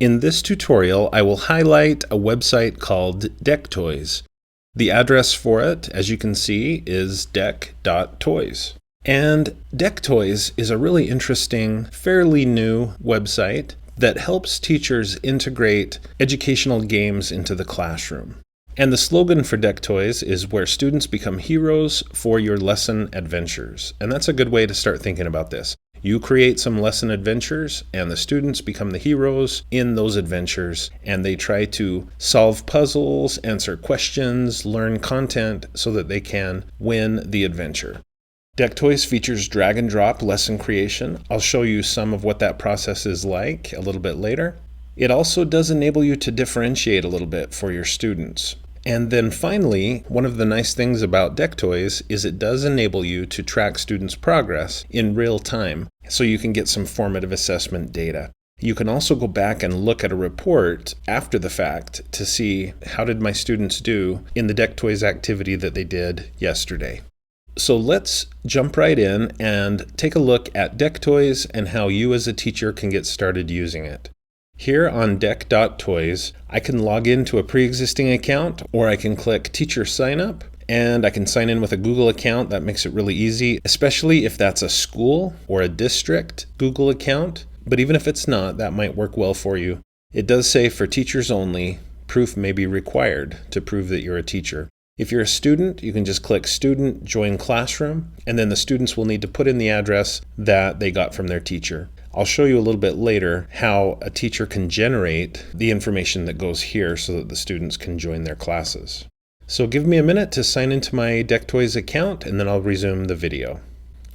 In this tutorial, I will highlight a website called deck.toys. The address for it, as you can see, is deck.toys. And deck.toys is a really interesting, fairly new website that helps teachers integrate educational games into the classroom. And the slogan for deck.toys is where students become heroes for your lesson adventures. And that's a good way to start thinking about this. You create some lesson adventures, and the students become the heroes in those adventures, and they try to solve puzzles, answer questions, learn content so that they can win the adventure. deck.toys features drag and drop lesson creation. I'll show you some of what that process is like a little bit later. It also does enable you to differentiate a little bit for your students. And then finally, one of the nice things about deck.toys is it does enable you to track students' progress in real time, so you can get some formative assessment data. You can also go back and look at a report after the fact to see how did my students do in the deck.toys activity that they did yesterday. So let's jump right in and take a look at deck.toys and how you as a teacher can get started using it. Here on deck.toys, I can log into a pre-existing account, or I can click Teacher Sign Up, and I can sign in with a Google account. That makes it really easy, especially if that's a school or a district Google account. But even if it's not, that might work well for you. It does say for teachers only, proof may be required to prove that you're a teacher. If you're a student, you can just click Student Join Classroom, and then the students will need to put in the address that they got from their teacher. I'll show you a little bit later how a teacher can generate the information that goes here so that the students can join their classes. So give me a minute to sign into my deck.toys account, and then I'll resume the video.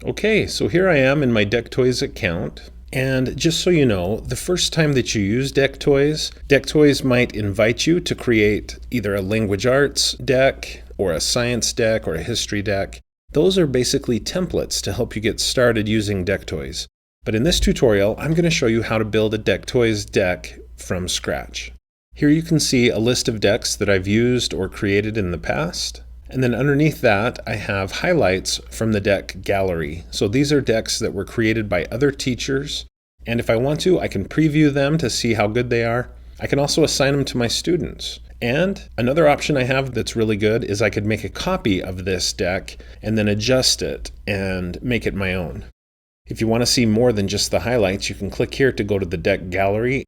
Okay, so here I am in my deck.toys account. And just so you know, the first time that you use deck.toys, deck.toys might invite you to create either a language arts deck or a science deck or a history deck. Those are basically templates to help you get started using deck.toys. But in this tutorial, I'm going to show you how to build a deck.toys deck from scratch. Here you can see a list of decks that I've used or created in the past. And then underneath that, I have highlights from the deck gallery. So these are decks that were created by other teachers. And if I want to, I can preview them to see how good they are. I can also assign them to my students. And another option I have that's really good is I could make a copy of this deck and then adjust it and make it my own. If you want to see more than just the highlights, you can click here to go to the deck gallery.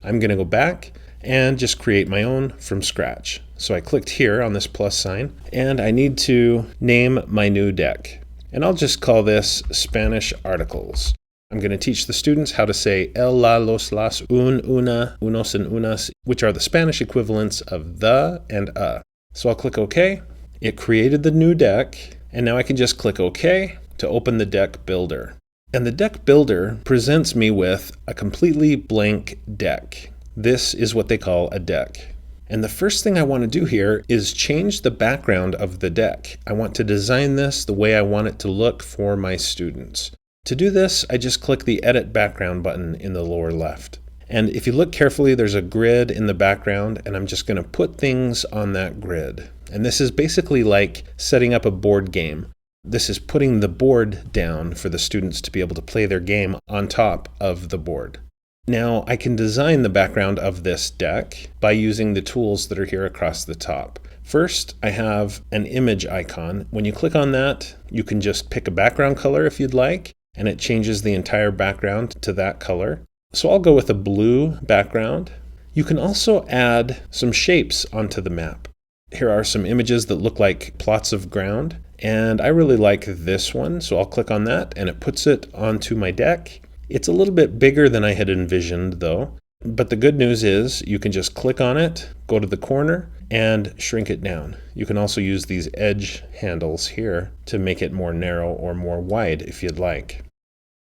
I'm going to go back and just create my own from scratch. So I clicked here on this plus sign, and I need to name my new deck. And I'll just call this Spanish Articles. I'm going to teach the students how to say el, la, los, las, un, una, unos, and unas, which are the Spanish equivalents of the and a. So I'll click OK. It created the new deck, and now I can just click OK to open the deck builder. And the deck builder presents me with a completely blank deck. This is what they call a deck. And the first thing I want to do here is change the background of the deck. I want to design this the way I want it to look for my students. To do this, I just click the Edit Background button in the lower left. And if you look carefully, there's a grid in the background, and I'm just going to put things on that grid. And this is basically like setting up a board game. This is putting the board down for the students to be able to play their game on top of the board. Now I can design the background of this deck by using the tools that are here across the top. First, I have an image icon. When you click on that, you can just pick a background color if you'd like, and it changes the entire background to that color. So I'll go with a blue background. You can also add some shapes onto the map. Here are some images that look like plots of ground. And I really like this one, so I'll click on that and it puts it onto my deck. It's a little bit bigger than I had envisioned though, but the good news is you can just click on it, go to the corner, and shrink it down. You can also use these edge handles here to make it more narrow or more wide if you'd like.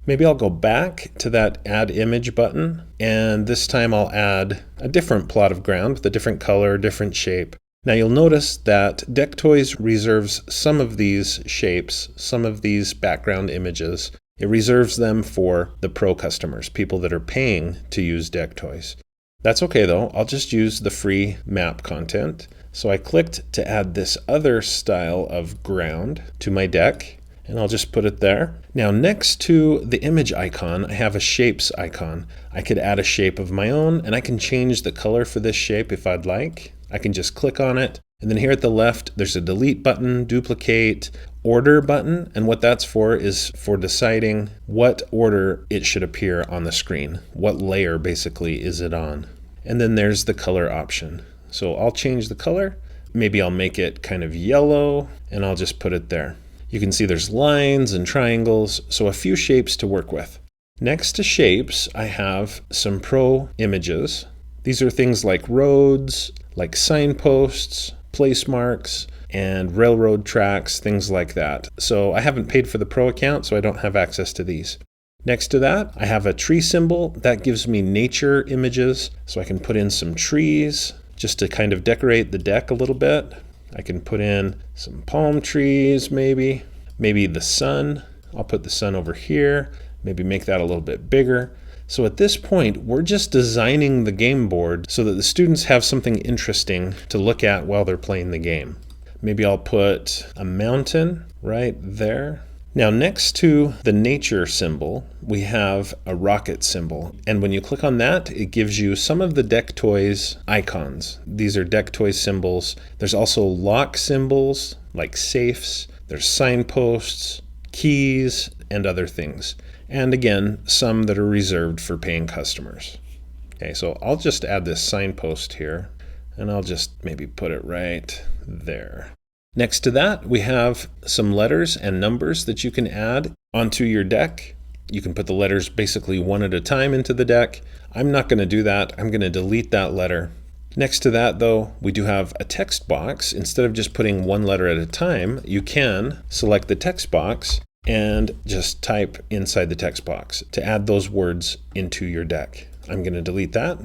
Maybe I'll go back to that Add Image button, and this time I'll add a different plot of ground with a different color, different shape. Now you'll notice that deck.toys reserves some of these shapes, some of these background images. It reserves them for the pro customers, people that are paying to use deck.toys. That's okay though, I'll just use the free map content. So I clicked to add this other style of ground to my deck, and I'll just put it there. Now next to the image icon, I have a shapes icon. I could add a shape of my own, and I can change the color for this shape if I'd like. I can just click on it, and then here at the left, there's a delete button, duplicate, order button, and what that's for is for deciding what order it should appear on the screen. What layer basically is it on? And then there's the color option. So I'll change the color. Maybe I'll make it kind of yellow, and I'll just put it there. You can see there's lines and triangles, so a few shapes to work with. Next to shapes, I have some pro images. These are things like roads, like signposts, place marks, and railroad tracks, things like that. So I haven't paid for the pro account, so I don't have access to these. Next to that, I have a tree symbol. That gives me nature images, so I can put in some trees just to kind of decorate the deck a little bit. I can put in some palm trees maybe the sun. I'll put the sun over here, maybe make that a little bit bigger. So at this point, we're just designing the game board so that the students have something interesting to look at while they're playing the game. Maybe I'll put a mountain right there. Now next to the nature symbol, we have a rocket symbol. And when you click on that, it gives you some of the Deck Toys icons. These are Deck Toys symbols. There's also lock symbols like safes. There's signposts, keys, and other things. And again, some that are reserved for paying customers. Okay, so I'll just add this signpost here, and I'll just maybe put it right there. Next to that, we have some letters and numbers that you can add onto your deck. You can put the letters basically one at a time into the deck. I'm not going to do that. I'm going to delete that letter. Next to that, though, we do have a text box. Instead of just putting one letter at a time, you can select the text box and just type inside the text box to add those words into your deck. I'm going to delete that.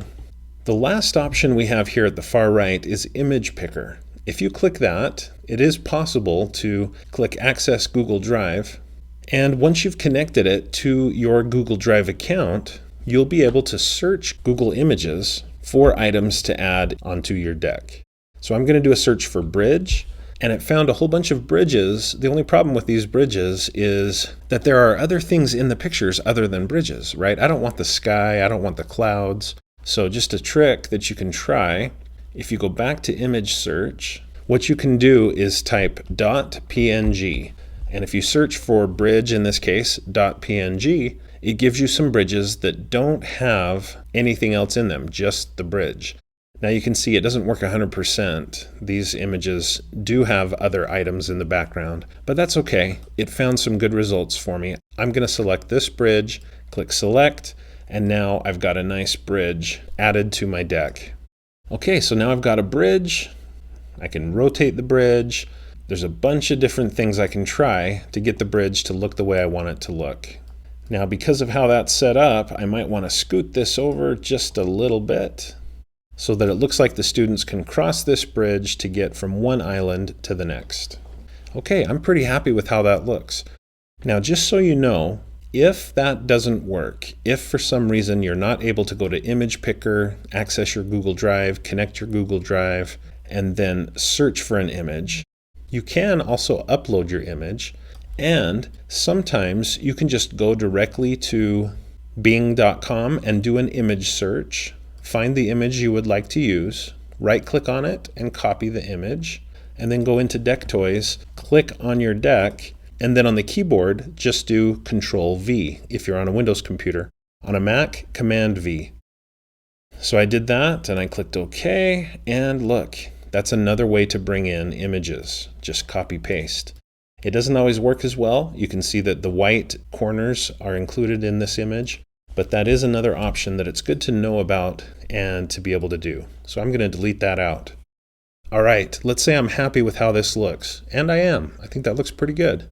The last option we have here at the far right is Image Picker. If you click that, it is possible to click Access Google Drive, and once you've connected it to your Google Drive account, you'll be able to search Google Images for items to add onto your deck. So I'm going to do a search for bridge, and it found a whole bunch of bridges. The only problem with these bridges is that there are other things in the pictures other than bridges, right? I don't want the sky, I don't want the clouds. So just a trick that you can try, if you go back to image search, what you can do is type .png. And if you search for bridge, in this case, .png, it gives you some bridges that don't have anything else in them, just the bridge. Now you can see it doesn't work 100%. These images do have other items in the background, but that's okay. It found some good results for me. I'm going to select this bridge, click select, and now I've got a nice bridge added to my deck. Okay, so now I've got a bridge. I can rotate the bridge. There's a bunch of different things I can try to get the bridge to look the way I want it to look. Now, because of how that's set up, I might want to scoot this over just a little bit so that it looks like the students can cross this bridge to get from one island to the next. Okay, I'm pretty happy with how that looks. Now, just so you know, if that doesn't work, if for some reason you're not able to go to Image Picker, access your Google Drive, connect your Google Drive, and then search for an image, you can also upload your image, and sometimes you can just go directly to bing.com and do an image search, find the image you would like to use, right-click on it and copy the image, and then go into Deck Toys, click on your deck, and then on the keyboard, just do Control-V if you're on a Windows computer. On a Mac, Command-V. So I did that, and I clicked OK, and look, that's another way to bring in images. Just copy-paste. It doesn't always work as well. You can see that the white corners are included in this image, but that is another option that it's good to know about and to be able to do. So I'm going to delete that out. All right, let's say I'm happy with how this looks, and I am. I think that looks pretty good.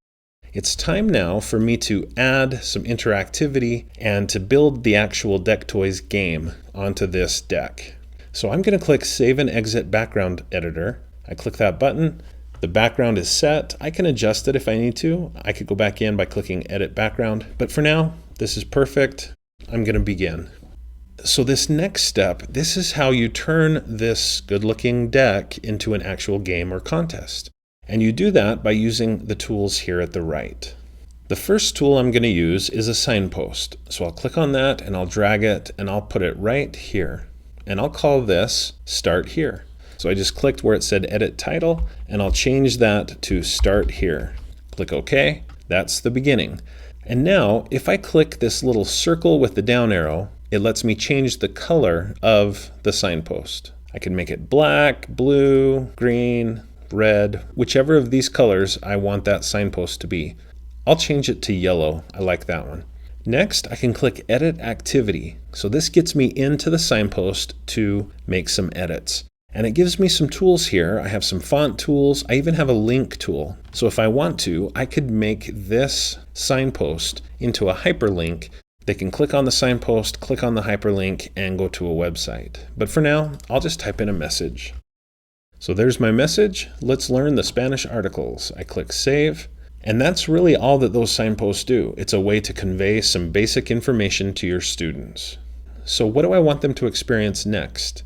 It's time now for me to add some interactivity and to build the actual Deck Toys game onto this deck. So I'm going to click Save and Exit Background Editor. I click that button. The background is set. I can adjust it if I need to. I could go back in by clicking Edit Background, but for now, this is perfect. I'm going to begin. So this next step, this is how you turn this good-looking deck into an actual game or contest. And you do that by using the tools here at the right. The first tool I'm going to use is a signpost. So I'll click on that and I'll drag it and I'll put it right here. And I'll call this Start Here. So I just clicked where it said Edit Title and I'll change that to Start Here. Click OK. That's the beginning. And now if I click this little circle with the down arrow, it lets me change the color of the signpost. I can make it black, blue, green, red, whichever of these colors I want that signpost to be. I'll change it to yellow. I like that one. Next, I can click Edit Activity. So this gets me into the signpost to make some edits. And it gives me some tools here. I have some font tools. I even have a link tool. So if I want to, I could make this signpost into a hyperlink. They can click on the signpost, click on the hyperlink, and go to a website. But for now, I'll just type in a message. So there's my message. Let's learn the Spanish articles. I click Save. And that's really all that those signposts do. It's a way to convey some basic information to your students. So what do I want them to experience next?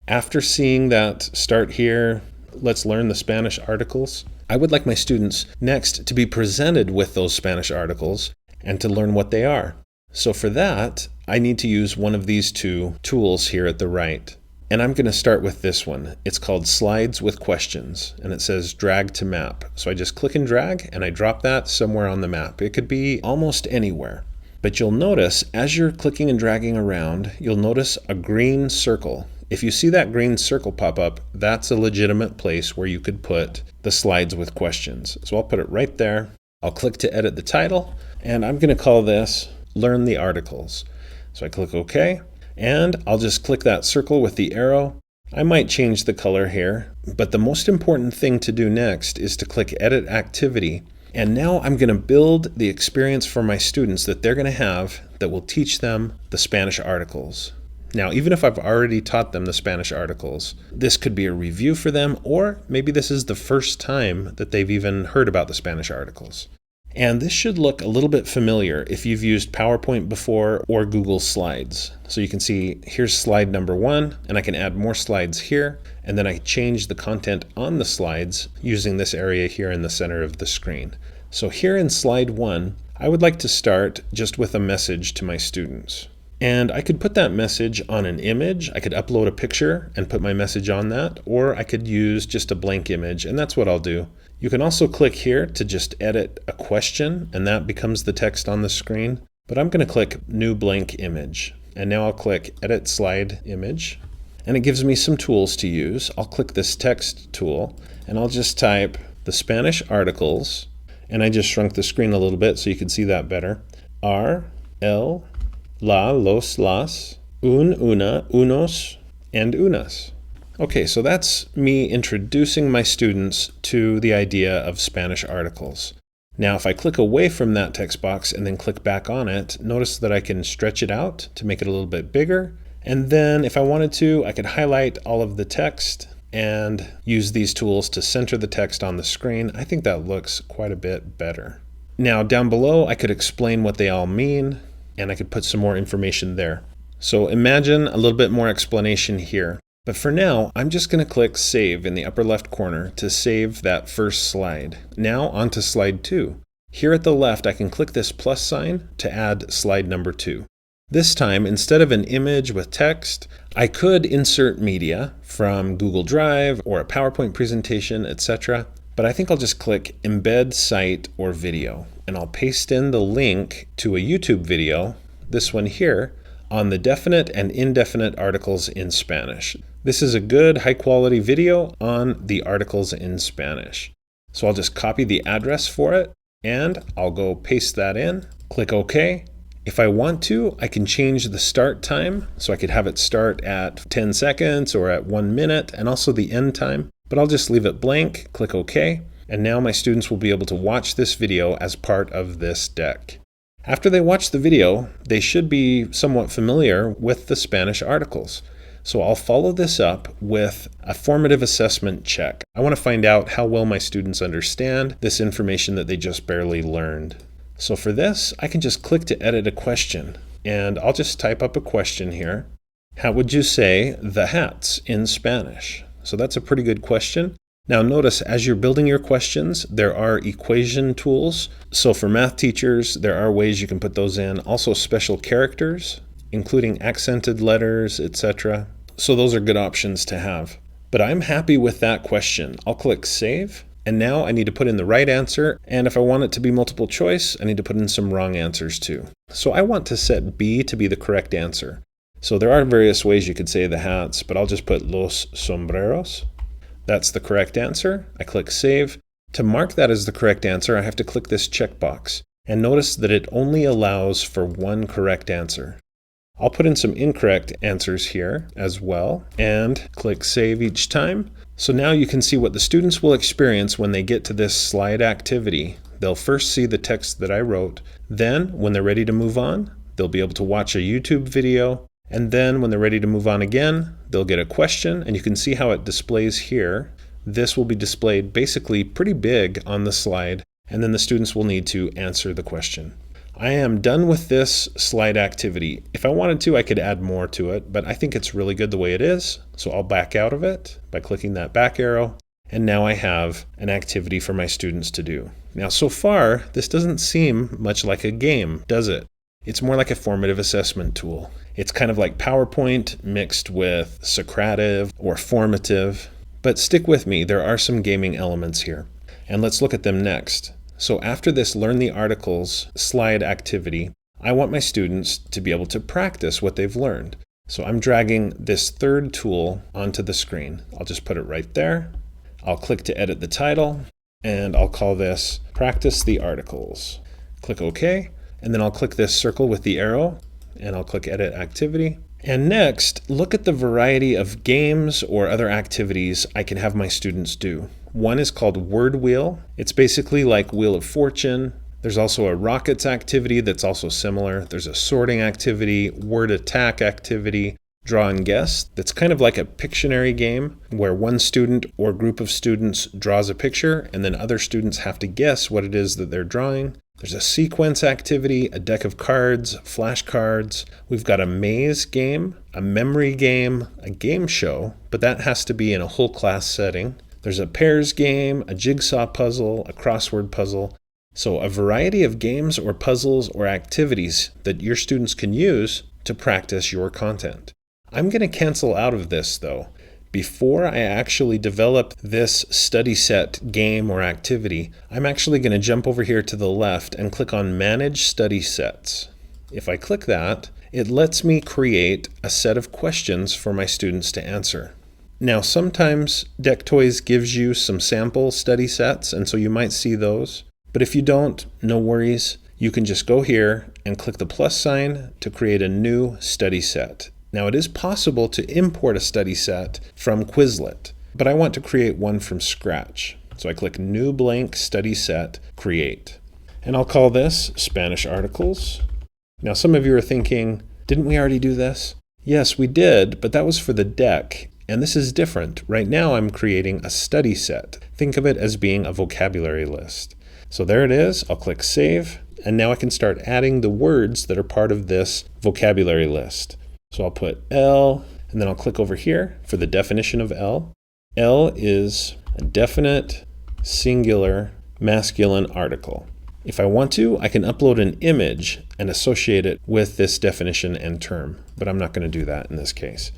After seeing that Start Here, let's learn the Spanish articles, I would like my students next to be presented with those Spanish articles and to learn what they are. So for that, I need to use one of these two tools here at the right. And I'm going to start with this one. It's called Slides with Questions, and it says Drag to Map. So I just click and drag, and I drop that somewhere on the map. It could be almost anywhere. But you'll notice, as you're clicking and dragging around, you'll notice a green circle. If you see that green circle pop up, that's a legitimate place where you could put the Slides with Questions. So I'll put it right there. I'll click to edit the title, and I'm going to call this Learn the Articles. So I click OK. And I'll just click that circle with the arrow. I might change the color here, but the most important thing to do next is to click Edit Activity. And now I'm going to build the experience for my students that they're going to have that will teach them the Spanish articles. Now, even if I've already taught them the Spanish articles, this could be a review for them, or maybe this is the first time that they've even heard about the Spanish articles. And this should look a little bit familiar if you've used PowerPoint before or Google Slides. So you can see here's slide number 1, and I can add more slides here, and then I change the content on the slides using this area here in the center of the screen. So here in slide 1, I would like to start just with a message to my students. And I could put that message on an image. I could upload a picture and put my message on that, or I could use just a blank image, and that's what I'll do. You can also click here to just edit a question, and that becomes the text on the screen. But I'm going to click New Blank Image. And now I'll click Edit Slide Image. And it gives me some tools to use. I'll click this text tool, and I'll just type the Spanish articles. And I just shrunk the screen a little bit so you can see that better. R, L, la, los, las, un, una, unos, and unas. Okay, so that's me introducing my students to the idea of Spanish articles. Now, if I click away from that text box and then click back on it, notice that I can stretch it out to make it a little bit bigger. And then if I wanted to, I could highlight all of the text and use these tools to center the text on the screen. I think that looks quite a bit better. Now, down below, I could explain what they all mean, and I could put some more information there. So imagine a little bit more explanation here. But for now, I'm just going to click Save in the upper left corner to save that first slide. Now on to slide 2. Here at the left, I can click this plus sign to add slide number 2. This time, instead of an image with text, I could insert media from Google Drive or a PowerPoint presentation, etc. But I think I'll just click Embed Site or Video, and I'll paste in the link to a YouTube video, this one here, on the definite and indefinite articles in Spanish. This is a good high-quality video on the articles in Spanish. So I'll just copy the address for it, and I'll go paste that in, click OK. If I want to, I can change the start time, so I could have it start at 10 seconds or at 1 minute, and also the end time. But I'll just leave it blank, click OK, and now my students will be able to watch this video as part of this deck. After they watch the video, they should be somewhat familiar with the Spanish articles. So I'll follow this up with a formative assessment check. I want to find out how well my students understand this information that they just barely learned. So for this, I can just click to edit a question, and I'll just type up a question here. How would you say the hats in Spanish? So that's a pretty good question. Now notice as you're building your questions, there are equation tools. So for math teachers, there are ways you can put those in. Also special characters, including accented letters, etc. So those are good options to have. But I'm happy with that question. I'll click Save. And now I need to put in the right answer. And if I want it to be multiple choice, I need to put in some wrong answers too. So I want to set B to be the correct answer. So there are various ways you could say the hats, but I'll just put los sombreros. That's the correct answer. I click Save. To mark that as the correct answer, I have to click this checkbox. And notice that it only allows for one correct answer. I'll put in some incorrect answers here as well and click Save each time. So now you can see what the students will experience when they get to this slide activity. They'll first see the text that I wrote. Then, when they're ready to move on, they'll be able to watch a YouTube video. And then when they're ready to move on again, they'll get a question, and you can see how it displays here. This will be displayed basically pretty big on the slide, and then the students will need to answer the question. I am done with this slide activity. If I wanted to, I could add more to it, but I think it's really good the way it is. So I'll back out of it by clicking that back arrow. And now I have an activity for my students to do. Now, so far, this doesn't seem much like a game, does it? It's more like a formative assessment tool. It's kind of like PowerPoint mixed with Socrative or formative. But stick with me, there are some gaming elements here. And let's look at them next. So after this Learn the Articles slide activity, I want my students to be able to practice what they've learned. So I'm dragging this third tool onto the screen. I'll just put it right there. I'll click to edit the title, and I'll call this Practice the Articles. Click OK, and then I'll click this circle with the arrow, and I'll click Edit Activity. And next, look at the variety of games or other activities I can have my students do. One is called Word Wheel. It's basically like Wheel of Fortune. There's also a Rockets activity that's also similar. There's a sorting activity, word attack activity, Draw and Guess. That's kind of like a Pictionary game where one student or group of students draws a picture and then other students have to guess what it is that they're drawing. There's a sequence activity, a deck of cards, flashcards. We've got a maze game, a memory game, a game show, but that has to be in a whole class setting. There's a pairs game, a jigsaw puzzle, a crossword puzzle. So a variety of games or puzzles or activities that your students can use to practice your content. I'm going to cancel out of this though. Before I actually develop this study set game or activity, I'm actually going to jump over here to the left and click on Manage Study Sets. If I click that, it lets me create a set of questions for my students to answer. Now, sometimes deck.toys gives you some sample study sets, and so you might see those. But if you don't, no worries. You can just go here and click the plus sign to create a new study set. Now, it is possible to import a study set from Quizlet, but I want to create one from scratch. So I click New Blank Study Set, Create. And I'll call this Spanish Articles. Now, some of you are thinking, didn't we already do this? Yes, we did, but that was for the deck. And this is different. Right now I'm creating a study set. Think of it as being a vocabulary list. So there it is. I'll click Save. And now I can start adding the words that are part of this vocabulary list. So I'll put L, and then I'll click over here for the definition of L. L is a definite, singular, masculine article. If I want to, I can upload an image and associate it with this definition and term, but I'm not going to do that in this case.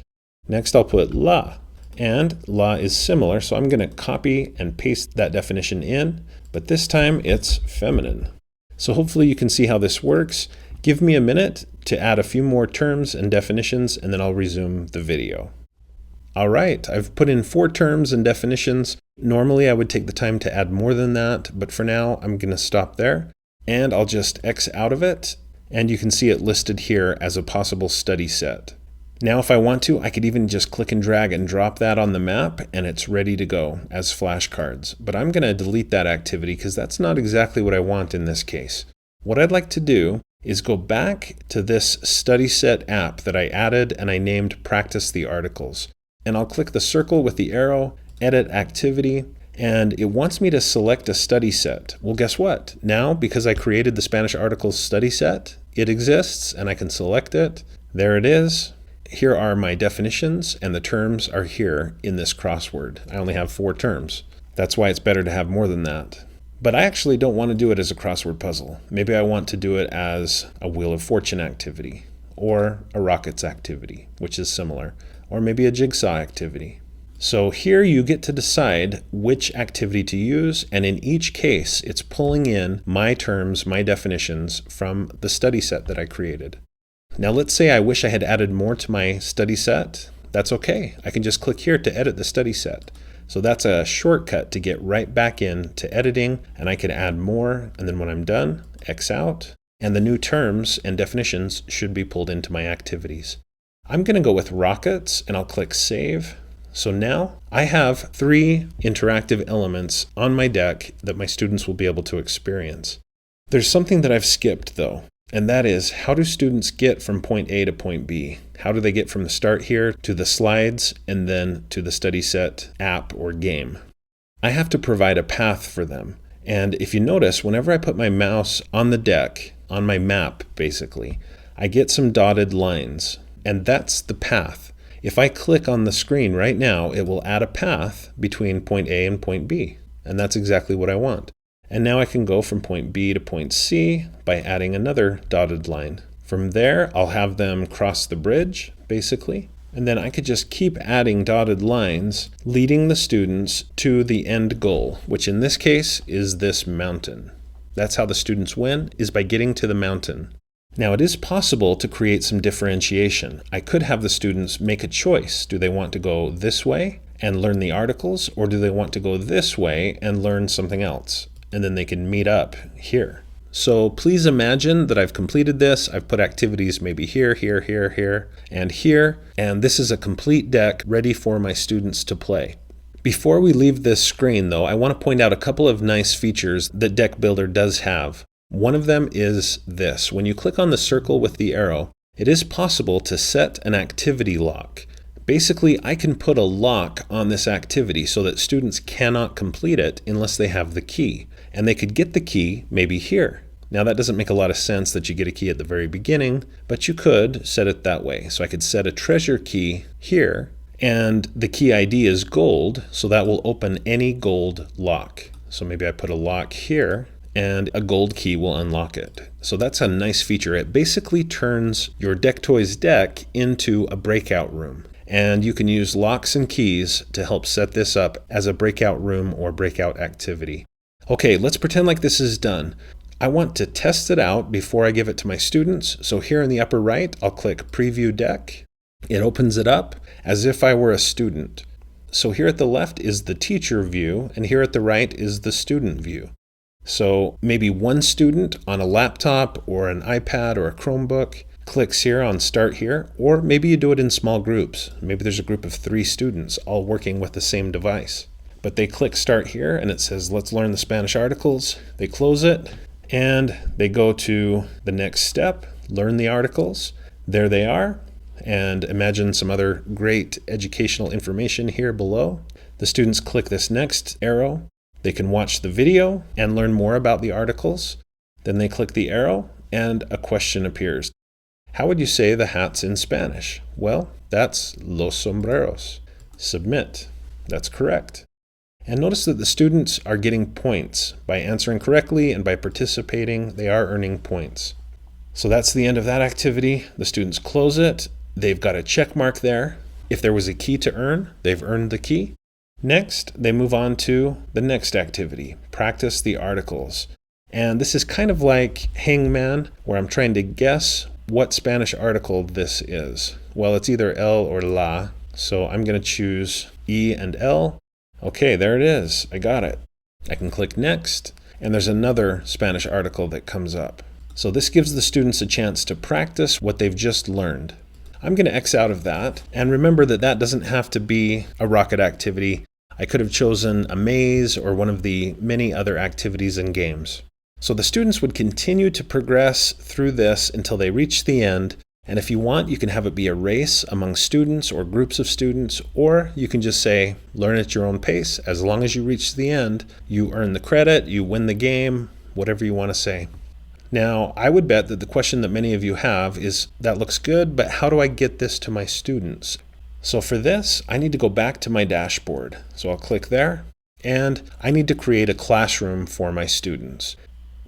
Next, I'll put la, and la is similar, so I'm going to copy and paste that definition in, but this time it's feminine. So hopefully you can see how this works. Give me a minute to add a few more terms and definitions, and then I'll resume the video. All right, I've put in 4 terms and definitions. Normally I would take the time to add more than that, but for now I'm going to stop there, and I'll just X out of it, and you can see it listed here as a possible study set. Now if I want to, I could even just click and drag and drop that on the map and it's ready to go as flashcards. But I'm going to delete that activity because that's not exactly what I want in this case. What I'd like to do is go back to this study set app that I added and I named Practice the Articles. And I'll click the circle with the arrow, Edit Activity, and it wants me to select a study set. Well, guess what? Now, because I created the Spanish Articles study set, it exists and I can select it. There it is. Here are my definitions, and the terms are here in this crossword. I only have 4 terms. That's why it's better to have more than that. But I actually don't want to do it as a crossword puzzle. Maybe I want to do it as a Wheel of Fortune activity, or a Rockets activity, which is similar, or maybe a Jigsaw activity. So here you get to decide which activity to use, and in each case, it's pulling in my terms, my definitions from the study set that I created. Now let's say I wish I had added more to my study set. That's okay. I can just click here to edit the study set. So that's a shortcut to get right back into editing, and I can add more, and then when I'm done, X out, and the new terms and definitions should be pulled into my activities. I'm going to go with Rockets, and I'll click Save. So now I have 3 interactive elements on my deck that my students will be able to experience. There's something that I've skipped though, and that is, how do students get from point A to point B? How do they get from the start here to the slides and then to the study set app or game? I have to provide a path for them. And if you notice, whenever I put my mouse on the deck, on my map basically, I get some dotted lines, and that's the path. If I click on the screen right now, it will add a path between point A and point B, and that's exactly what I want. And now I can go from point B to point C by adding another dotted line. From there, I'll have them cross the bridge, basically, and then I could just keep adding dotted lines, leading the students to the end goal, which in this case is this mountain. That's how the students win, is by getting to the mountain. Now it is possible to create some differentiation. I could have the students make a choice. Do they want to go this way and learn the articles, or do they want to go this way and learn something else? And then they can meet up here. So please imagine that I've completed this. I've put activities maybe here, here, here, here, and here, and this is a complete deck ready for my students to play. Before we leave this screen though, I want to point out a couple of nice features that Deck Builder does have. One of them is this. When you click on the circle with the arrow, it is possible to set an activity lock. Basically, I can put a lock on this activity so that students cannot complete it unless they have the key. And they could get the key maybe here. Now that doesn't make a lot of sense that you get a key at the very beginning, but you could set it that way. So I could set a treasure key here, and the key ID is gold, so that will open any gold lock. So maybe I put a lock here, and a gold key will unlock it. So that's a nice feature. It basically turns your deck.toys deck into a breakout room. And you can use locks and keys to help set this up as a breakout room or breakout activity. Okay, let's pretend like this is done. I want to test it out before I give it to my students. So here in the upper right, I'll click Preview Deck. It opens it up as if I were a student. So here at the left is the teacher view, and here at the right is the student view. So maybe one student on a laptop or an iPad or a Chromebook clicks here on Start Here, or maybe you do it in small groups. Maybe there's a group of 3 students all working with the same device. But they click Start Here and it says, let's learn the Spanish articles. They close it and they go to the next step, learn the articles. There they are. And imagine some other great educational information here below. The students click this next arrow. They can watch the video and learn more about the articles. Then they click the arrow and a question appears. How would you say the hats in Spanish? Well, that's los sombreros. Submit. That's correct. And notice that the students are getting points. By answering correctly and by participating, they are earning points. So that's the end of that activity. The students close it. They've got a check mark there. If there was a key to earn, they've earned the key. Next, they move on to the next activity, practice the articles. And this is kind of like Hangman, where I'm trying to guess what Spanish article this is. Well, it's either el or la, so I'm going to choose E and L. Okay, there it is. I got it. I can click Next, and there's another Spanish article that comes up. So this gives the students a chance to practice what they've just learned. I'm going to X out of that, and remember that that doesn't have to be a rocket activity. I could have chosen a maze or one of the many other activities and games. So the students would continue to progress through this until they reach the end. And if you want, you can have it be a race among students or groups of students, or you can just say, learn at your own pace. As long as you reach the end, you earn the credit, you win the game, whatever you want to say. Now, I would bet that the question that many of you have is, that looks good, but how do I get this to my students? So for this, I need to go back to my dashboard. So I'll click there. and I need to create a classroom for my students.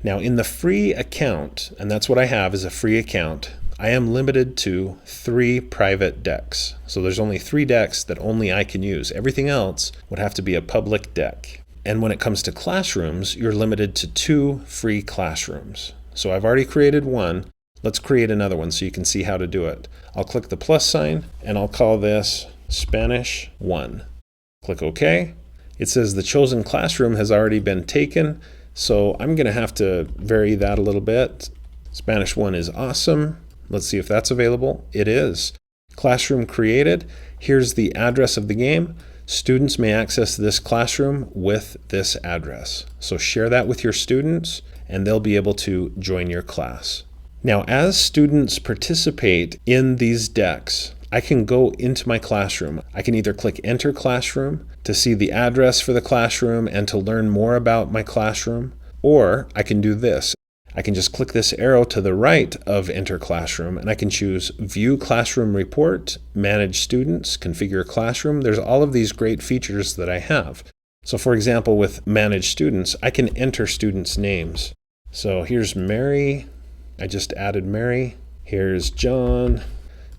Now in the free account, and that's what I have is a free account, I am limited to 3 private decks. So there's only 3 decks that only I can use. Everything else would have to be a public deck. And when it comes to classrooms, you're limited to 2 free classrooms. So I've already created one. Let's create another one so you can see how to do it. I'll click the plus sign and I'll call this Spanish 1. Click OK. It says the chosen classroom has already been taken, so I'm going to have to vary that a little bit. Spanish 1 is awesome. Let's see if that's available. It is. Classroom created. Here's the address of the game. Students may access this classroom with this address. So share that with your students and they'll be able to join your class. Now, as students participate in these decks, I can go into my classroom. I can either click Enter Classroom to see the address for the classroom and to learn more about my classroom, or I can do this. I can just click this arrow to the right of Enter Classroom and I can choose View Classroom Report, Manage Students, Configure Classroom. There's all of these great features that I have. So for example, with Manage Students, I can enter students' names. So here's Mary. I just added Mary. Here's John.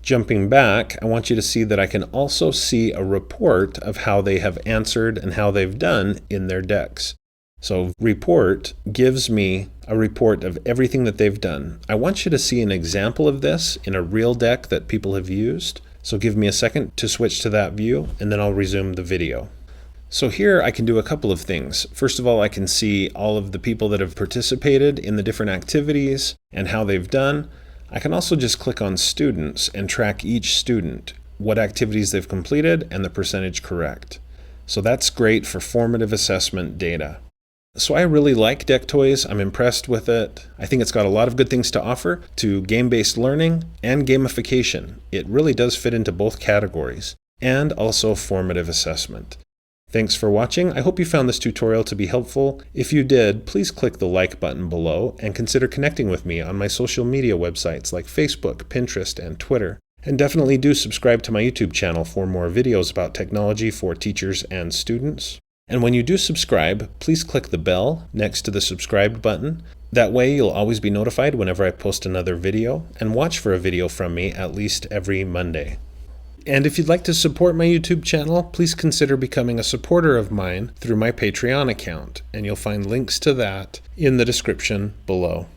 Jumping back, I want you to see that I can also see a report of how they have answered and how they've done in their decks. So report gives me a report of everything that they've done. I want you to see an example of this in a real deck that people have used. So give me a second to switch to that view and then I'll resume the video. So here I can do a couple of things. First of all, I can see all of the people that have participated in the different activities and how they've done. I can also just click on students and track each student, what activities they've completed and the percentage correct. So that's great for formative assessment data. So I really like deck.toys. I'm impressed with it. I think it's got a lot of good things to offer to game-based learning and gamification. It really does fit into both categories, and also formative assessment. Thanks for watching. I hope you found this tutorial to be helpful. If you did, please click the like button below and consider connecting with me on my social media websites like Facebook, Pinterest, and Twitter. And definitely do subscribe to my YouTube channel for more videos about technology for teachers and students. And when you do subscribe, please click the bell next to the subscribed button. That way you'll always be notified whenever I post another video, and watch for a video from me at least every Monday. And if you'd like to support my YouTube channel, please consider becoming a supporter of mine through my Patreon account, and you'll find links to that in the description below.